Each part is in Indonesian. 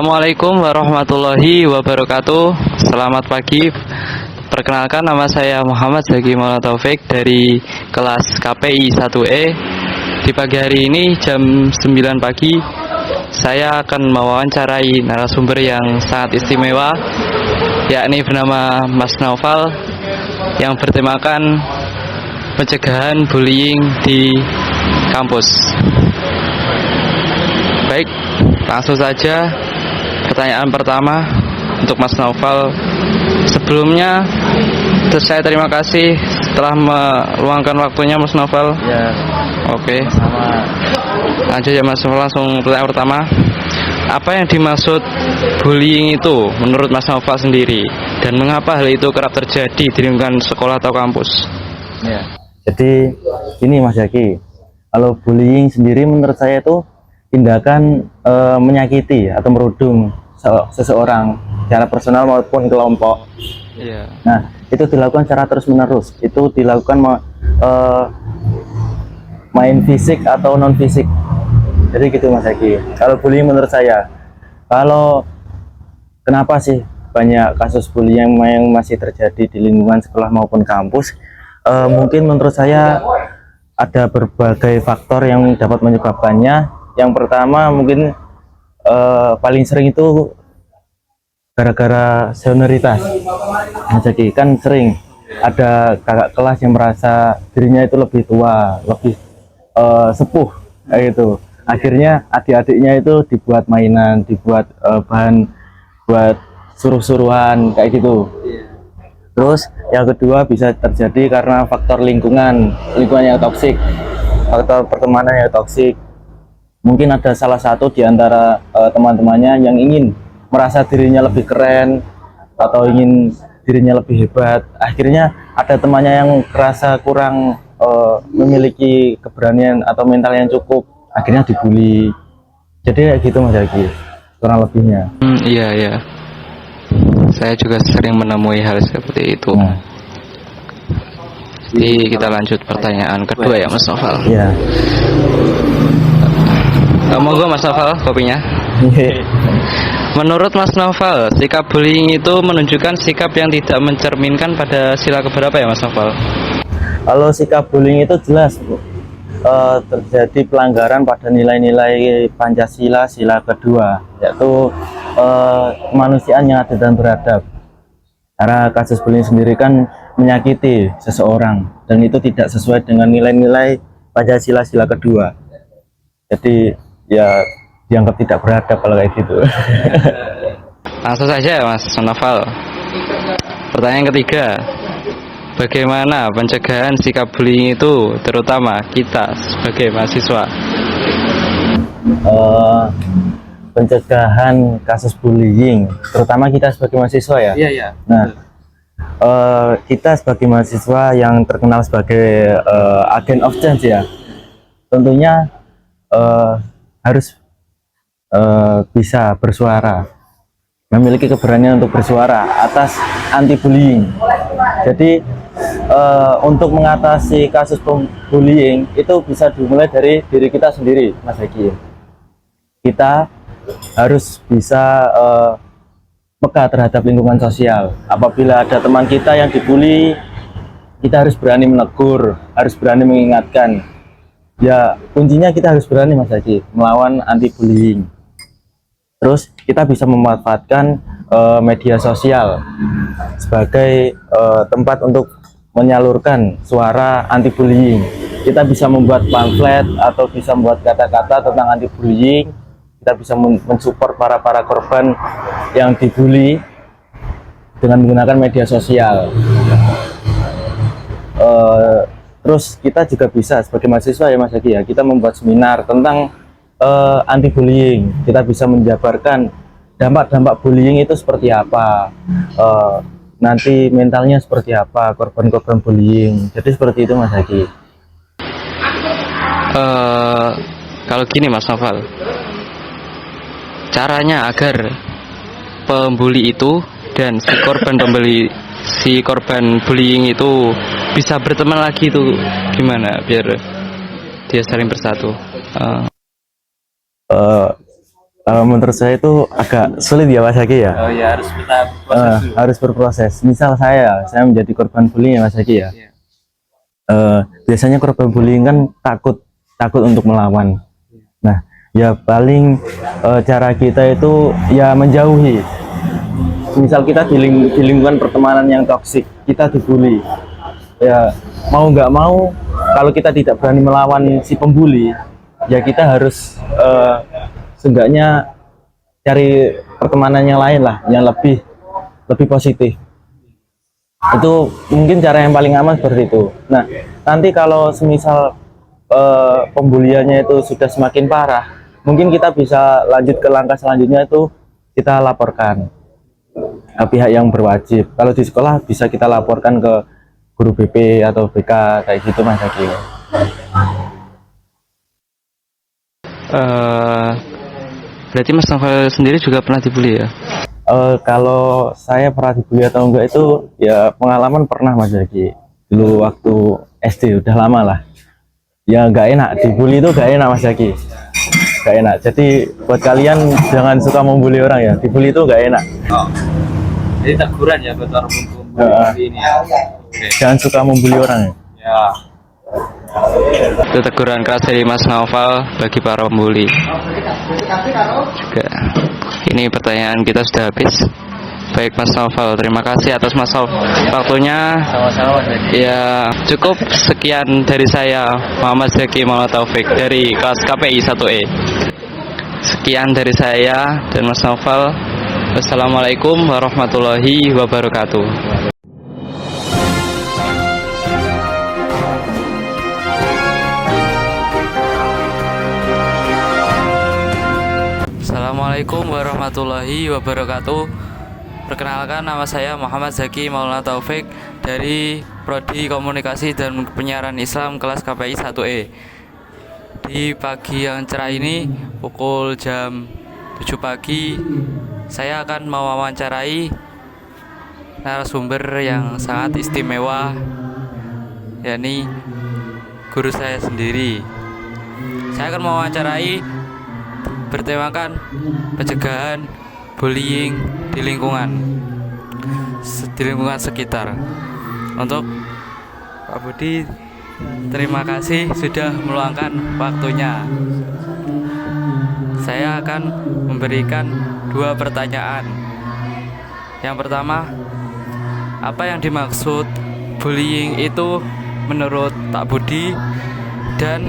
Assalamualaikum warahmatullahi wabarakatuh. Selamat pagi. Perkenalkan, nama saya Muhammad Zaki Maulana Taufik dari kelas KPI 1E. Di pagi hari ini jam 9 pagi saya akan mewawancarai narasumber yang sangat istimewa, yakni bernama Mas Naufal, yang bertemakan pencegahan bullying di kampus. Baik, langsung saja pertanyaan pertama untuk Mas Naufal. Sebelumnya saya terima kasih telah meluangkan waktunya Mas Naufal. Ya. Oke. Sama. Lanjut ya Mas Naufal, langsung pertanyaan pertama. Apa yang dimaksud bullying itu menurut Mas Naufal sendiri, dan mengapa hal itu kerap terjadi di lingkungan sekolah atau kampus? Ya. Jadi ini Mas Zaki, kalau bullying sendiri menurut saya itu tindakan menyakiti atau merudung seseorang secara personal maupun kelompok. Iya. Nah, itu dilakukan secara terus-menerus. Itu dilakukan main fisik atau non fisik. Jadi gitu Mas Zaki. Kalau bullying menurut saya, kalau kenapa sih banyak kasus bullying yang masih terjadi di lingkungan sekolah maupun kampus? Mungkin menurut saya ada berbagai faktor yang dapat menyebabkannya. Yang pertama mungkin paling sering itu gara-gara senioritas. Jadi kan sering ada kakak kelas yang merasa dirinya itu lebih tua, lebih sepuh kayak gitu. Akhirnya adik-adiknya itu dibuat mainan, dibuat bahan buat suruh-suruhan kayak gitu. Terus yang kedua bisa terjadi karena faktor lingkungan yang toksik, faktor pertemanan yang toksik. Mungkin ada salah satu di antara teman-temannya yang ingin merasa dirinya lebih keren atau ingin dirinya lebih hebat. Akhirnya ada temannya yang merasa kurang memiliki keberanian atau mental yang cukup. Akhirnya dibully. Jadi kayak gitu Mas Zaki, kurang lebihnya. Iya. Saya juga sering menemui hal seperti itu. Jadi kita lanjut pertanyaan kedua ya Mas Naufal. Iya. Monggo Mas Naufal kopinya. Menurut Mas Naufal, sikap bullying itu menunjukkan sikap yang tidak mencerminkan pada sila keberapa ya Mas Naufal? Kalau sikap bullying itu jelas terjadi pelanggaran pada nilai-nilai Pancasila sila kedua, yaitu kemanusiaan yang adil dan beradab. Karena kasus bullying sendiri kan menyakiti seseorang dan itu tidak sesuai dengan nilai-nilai Pancasila sila kedua. Jadi ya dianggap tidak beradab kalau kayak gitu. Langsung saja ya Mas Naufal. Pertanyaan ketiga, bagaimana pencegahan sikap bullying itu, terutama kita sebagai mahasiswa? Pencegahan kasus bullying, terutama kita sebagai mahasiswa ya. Iya. Nah, kita sebagai mahasiswa yang terkenal sebagai agent of change ya, tentunya harus bisa bersuara, memiliki keberanian untuk bersuara atas anti bullying. Jadi untuk mengatasi kasus bullying itu bisa dimulai dari diri kita sendiri Mas Zaki. Kita harus bisa peka terhadap lingkungan sosial. Apabila ada teman kita yang dibully, kita harus berani menegur, harus berani mengingatkan. Ya, kuncinya kita harus berani Mas Zaki melawan anti bullying. Terus kita bisa memanfaatkan media sosial sebagai tempat untuk menyalurkan suara anti bullying. Kita bisa membuat pamflet atau bisa membuat kata-kata tentang anti bullying. Kita bisa mensupport para korban yang dibully dengan menggunakan media sosial. Terus kita juga bisa sebagai mahasiswa ya Mas Zaki ya, kita membuat seminar tentang anti bullying. Kita bisa menjabarkan dampak-dampak bullying itu seperti apa, nanti mentalnya seperti apa korban-korban bullying. Jadi seperti itu Mas Zaki. Kalau gini Mas Naufal, caranya agar pembuli itu dan si korban bullying itu bisa berteman lagi itu gimana biar dia saling bersatu? Menurut saya itu agak sulit ya Mas Haki ya. Oh ya, harus kita proses dulu. Harus berproses. Misal saya menjadi korban bullying ya Mas Haki ya. Iya. Biasanya korban bullying kan takut untuk melawan. Nah, ya paling cara kita itu ya menjauhi. Misal kita di lingkungan pertemanan yang toksik, kita dibully. Ya mau nggak mau, kalau kita tidak berani melawan si pembuli, ya kita harus seenggaknya cari pertemanan yang lain lah, yang lebih positif. Itu mungkin cara yang paling aman seperti itu. Nah, nanti kalau semisal pembuliannya itu sudah semakin parah, mungkin kita bisa lanjut ke langkah selanjutnya, itu kita laporkan ke pihak yang berwajib. Kalau di sekolah bisa kita laporkan ke guru BP atau BK kayak gitu Mas Haki. Berarti Mas Novel sendiri juga pernah dibully ya? Kalau saya pernah dibully atau enggak itu ya pengalaman pernah Mas Haki. Dulu waktu SD, udah lama lah. Ya nggak enak, dibully itu nggak enak Mas Haki. Nggak enak. Jadi buat kalian jangan suka membuli orang ya. Dibully itu nggak enak. Oh. Jadi teguran ya buat orang ini ya. Okay. Jangan suka membuli orang ya. Ya. Itu teguran keras dari Mas Novel bagi para pembuli. Juga. Ini pertanyaan kita sudah habis. Baik Mas Novel, terima kasih atas waktunya. Sama-sama Mas Haki. Ya, cukup sekian dari saya Muhammad Zaki Maulana Taufik dari kelas KPI 1E. Sekian dari saya dan Mas Novel. Wassalamualaikum warahmatullahi wabarakatuh. Assalamualaikum warahmatullahi wabarakatuh. Perkenalkan, nama saya Muhammad Zaki Maulana Taufik dari Prodi Komunikasi dan Penyiaran Islam kelas KPI 1E. Di pagi yang cerah ini, pukul jam 7 pagi, saya akan mewawancarai narasumber yang sangat istimewa, yakni guru saya sendiri. Saya akan mewawancarai bertemakan pencegahan bullying di lingkungan sekitar. Untuk Pak Budi, terima kasih sudah meluangkan waktunya. Saya akan memberikan 2 pertanyaan. Yang pertama, apa yang dimaksud bullying itu menurut Pak Budi, dan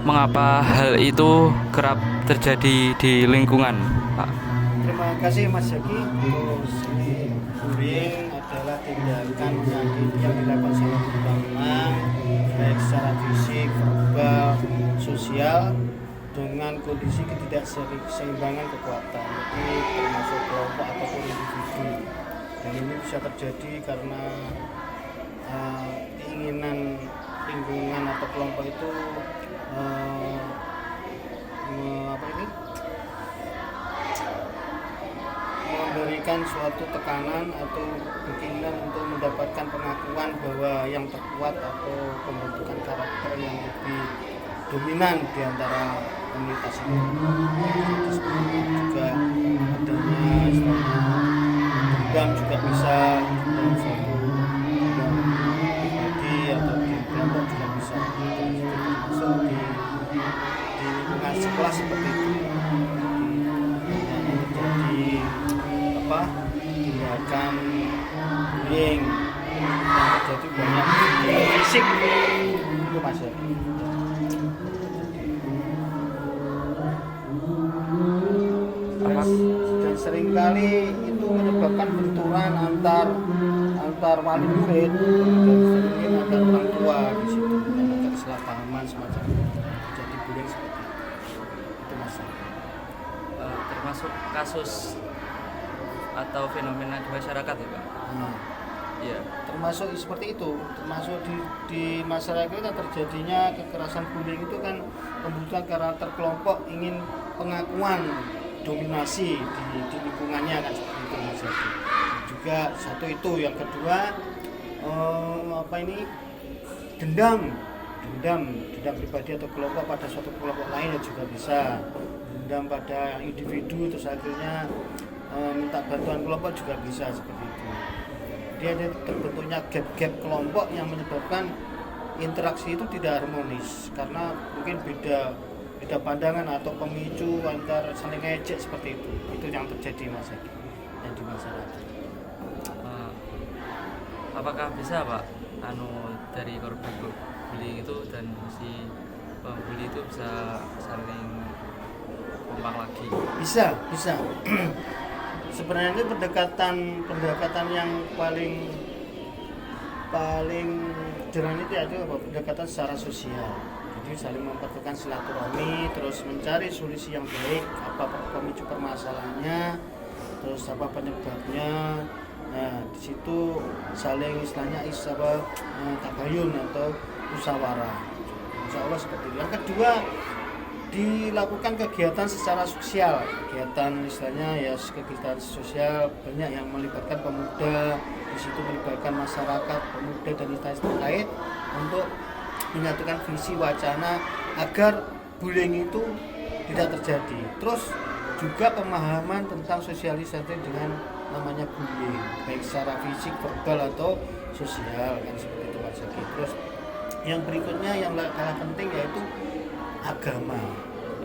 mengapa hal itu kerap terjadi di lingkungan, Pak? Terima kasih Mas Zaki. Bullying adalah tindakan penyakit yang dilakukan secara berulang-ulang, baik secara fisik, verbal, sosial, dengan kondisi ketidakseimbangan kekuatan, jadi termasuk kelompok ataupun individu. Dan ini bisa terjadi karena keinginan lingkungan atau kelompok itu memberikan suatu tekanan atau keinginan untuk mendapatkan pengakuan bahwa yang terkuat atau pembentukan karakter yang lebih dominan di antara komunitas ini. Juga adanya dendam juga bisa dalam suatu pribadi atau di kelompok juga bisa masuk di lingkungan sekolah seperti itu. Tindakan bullying yang terjadi banyak fisik itu Mas ya. Dan seringkali itu menyebabkan benturan antar wali murid dan mungkin antar orang tua di situ, ada kesalahpahaman semacam itu. Jadi bullying seperti itu Mas. Termasuk kasus atau fenomena di masyarakat ya Pak? Iya. Termasuk seperti itu, termasuk di masyarakat kita terjadinya kekerasan bullying itu kan pembentukan karakter kelompok, ingin pengakuan dominasi di lingkungannya kan seperti itu Mas. Juga satu itu, yang kedua dendam pribadi atau kelompok pada suatu kelompok lain juga bisa. dendam pada individu terus akhirnya minta bantuan kelompok juga bisa seperti itu. Dia ada terbentuknya gap-gap kelompok yang menyebabkan interaksi itu tidak harmonis karena mungkin beda pandangan atau pemicu antar saling ngejek seperti itu. Itu yang terjadi Mas Eki, yang di masyarakat. Apakah bisa Pak dari korban bullying itu dan si pembuli itu bisa saling kompak lagi? Bisa. Sebenarnya itu pendekatan yang paling jernih itu yaitu pendekatan secara sosial. Jadi saling mempertemukan silaturahmi, terus mencari solusi yang baik, apa pemicu permasalahannya, terus apa penyebabnya. Nah, di situ saling istilahnya tabayun atau musyawarah. Insya Allah seperti itu. Yang kedua, dilakukan kegiatan secara sosial, kegiatan istilahnya ya kegiatan sosial banyak yang melibatkan pemuda, di situ melibatkan masyarakat, pemuda dan instansi terkait untuk menyatukan visi wacana agar bullying itu tidak terjadi. Terus juga pemahaman tentang sosialisasi dengan namanya bullying, baik secara fisik, verbal atau sosial kan seperti itu Mas Zaki. Terus yang berikutnya yang kalah penting yaitu agama.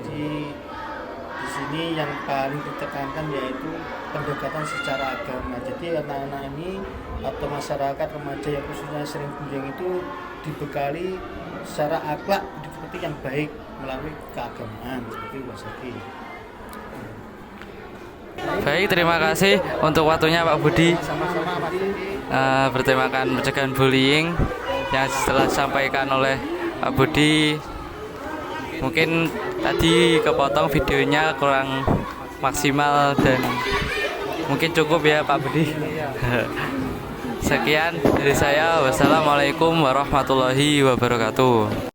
Jadi di sini yang paling ditekankan yaitu pendekatan secara agama. Jadi anak-anak ini atau masyarakat remaja yang khususnya sering bullying itu dibekali secara akhlak seperti yang baik melalui keagamaan seperti Mas Zaki. Baik, terima kasih untuk waktunya Pak Budi. Sama-sama Mas Zaki. Bertemakan pencegahan bullying yang setelah disampaikan oleh Pak Budi. Mungkin tadi kepotong videonya kurang maksimal dan mungkin cukup ya Pak Budi. Sekian dari saya. Wassalamualaikum warahmatullahi wabarakatuh.